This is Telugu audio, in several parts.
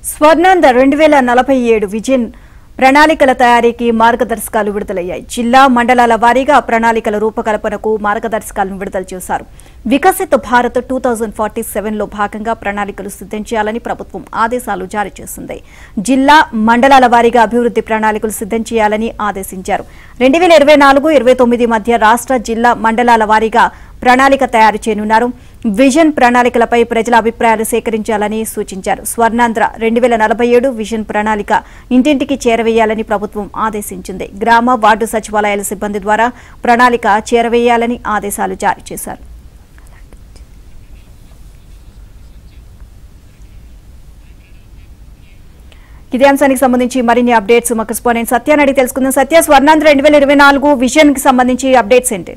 స్వర్ణాంధ్ర 2047 విజన్ ప్రణాళికల తయారీకి మార్గదర్శకాలు విడుదలయ్యాయి. జిల్లా మండలాల వారీగా ప్రణాళికల రూపకల్పనకు మార్గదర్శకాలను విడుదల చేశారు. వికసిత్ భారత్ 2047లో భాగంగా ప్రణాళికలు సిద్ధం చేయాలని ప్రభుత్వం ఆదేశాలు జారీ చేసింది. జిల్లా మండలాల వారీగా అభివృద్ధి ప్రణాళికలు సిద్ధం చేయాలని ఆదేశించారు. 2024-29 మధ్య రాష్ట్ర జిల్లా మండలాల వారీగా ప్రణాళిక తయారు చేయనున్నారు. విజన్ ప్రణాళికలపై ప్రజల అభిప్రాయాలు సేకరించాలని సూచించారు. స్వర్ణాంధ్ర 2047 విజన్ ప్రణాళిక ఇంటింటికి చేరవేయాలని ప్రభుత్వం ఆదేశించింది. గ్రామ వార్డు సచివాలయాల సిబ్బంది ద్వారా ప్రణాళిక చేరవేయాలని ఆదేశాలు జారీ చేశారు. ఇదే అంశానికి సంబంధించి మరిన్ని అప్డేట్స్ మా కరెస్పాండెంట్ సత్యాన్ని అడిగి తెలుసుకుందాం. సత్య, స్వర్ణాంధ్ర 2024 విజన్ కి సంబంధించి అప్డేట్స్ ఏంటి?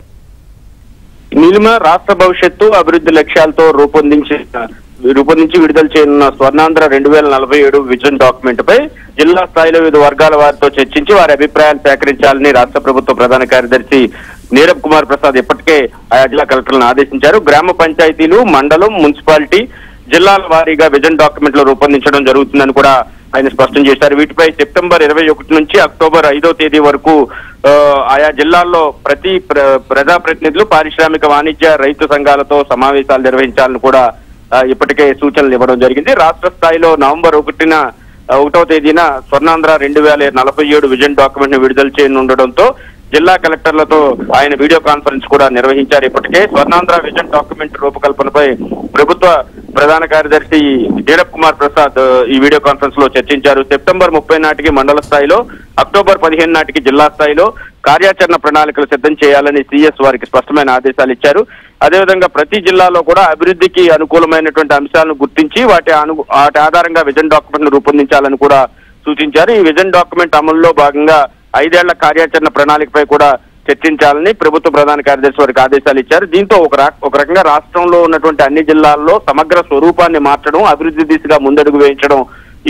నీలిమ రాష్ట్ర భవిష్యత్తు అభివృద్ధి లక్ష్యాలతో రూపొందించి విడుదల చేయనున్న స్వర్ణాంధ్ర 2047 విజన్ డాక్యుమెంట్ పై జిల్లా స్థాయిలో వివిధ వర్గాల వారితో చర్చించి వారి అభిప్రాయాలు సేకరించాలని రాష్ట్ర ప్రభుత్వ ప్రధాన కార్యదర్శి నీరబ్ కుమార్ ప్రసాద్ ఇప్పటికే ఆయా జిల్లా కలెక్టర్లను ఆదేశించారు. గ్రామ పంచాయతీలు, మండలం, మున్సిపాలిటీ, జిల్లాల వారీగా విజన్ డాక్యుమెంట్ లో రూపొందించడం జరుగుతుందని కూడా ఆయన స్పష్టం చేశారు. వీటిపై సెప్టెంబర్ 21 నుంచి అక్టోబర్ 5వ తేదీ వరకు ఆయా జిల్లాల్లో ప్రతి ప్రజాప్రతినిధులు, పారిశ్రామిక, వాణిజ్య, రైతు సంఘాలతో సమావేశాలు నిర్వహించాలని కూడా ఇప్పటికే సూచనలు ఇవ్వడం జరిగింది. రాష్ట్ర స్థాయిలో నవంబర్ 1వ తేదీన స్వర్ణాంధ్ర 2047 విజన్ డాక్యుమెంట్ ను విడుదల చేయనుండడంతో జిల్లా కలెక్టర్లతో ఆయన వీడియో కాన్ఫరెన్స్ కూడా నిర్వహించారు. ఇప్పటికే స్వర్ణాంధ్ర విజన్ డాక్యుమెంట్ రూపకల్పనపై ప్రభుత్వ ప్రధాన కార్యదర్శి నీరబ్ కుమార్ ప్రసాద్ ఈ వీడియో కాన్ఫరెన్స్ లో చర్చించారు. సెప్టెంబర్ 30 నాటికి మండల స్థాయిలో, అక్టోబర్ 15 నాటికి జిల్లా స్థాయిలో కార్యాచరణ ప్రణాళికలు సిద్ధం చేయాలని సీఎస్ వారికి స్పష్టమైన ఆదేశాలు ఇచ్చారు. అదేవిధంగా ప్రతి జిల్లాలో కూడా అభివృద్ధికి అనుకూలమైనటువంటి అంశాలను గుర్తించి వాటి ఆధారంగా విజన్ డాక్యుమెంట్ ను రూపొందించాలని కూడా సూచించారు. ఈ విజన్ డాక్యుమెంట్ అమలులో భాగంగా 5 ఏళ్ల కార్యాచరణ ప్రణాళికపై కూడా చర్చించాలని ప్రభుత్వ ప్రధాన కార్యదర్శి వారికి ఆదేశాలు ఇచ్చారు. దీంతో ఒక రకంగా రాష్ట్రంలో ఉన్నటువంటి అన్ని జిల్లాల్లో సమగ్ర స్వరూపాన్ని మార్చడం, అభివృద్ధి దిశగా ముందడుగు వేయించడం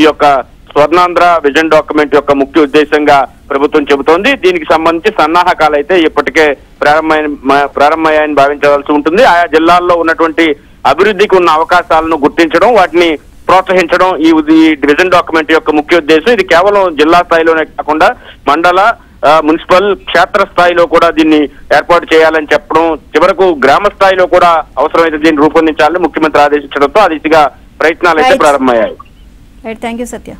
ఈ యొక్క స్వర్ణాంధ్ర విజన్ డాక్యుమెంట్ యొక్క ముఖ్య ఉద్దేశంగా ప్రభుత్వం చెబుతోంది. దీనికి సంబంధించి సన్నాహకాలు అయితే ఇప్పటికే ప్రారంభమయ్యాయని భావించవలసి ఉంటుంది. ఆయా జిల్లాల్లో ఉన్నటువంటి అభివృద్ధికి ఉన్న అవకాశాలను గుర్తించడం, వాటిని ప్రోత్సహించడం ఈ విజన్ డాక్యుమెంట్ యొక్క ముఖ్య ఉద్దేశం. ఇది కేవలం జిల్లా స్థాయిలోనే కాకుండా మండల, మున్సిపల్, క్షేత్ర స్థాయిలో కూడా దీన్ని ఏర్పాటు చేయాలని చెప్పడం, చివరకు గ్రామ స్థాయిలో కూడా అవసరమైతే దీన్ని రూపొందించాలని ముఖ్యమంత్రి ఆదేశించడంతో ఆ దిశగా ప్రయత్నాలు అయితే ప్రారంభమయ్యాయి. Thank you Satya.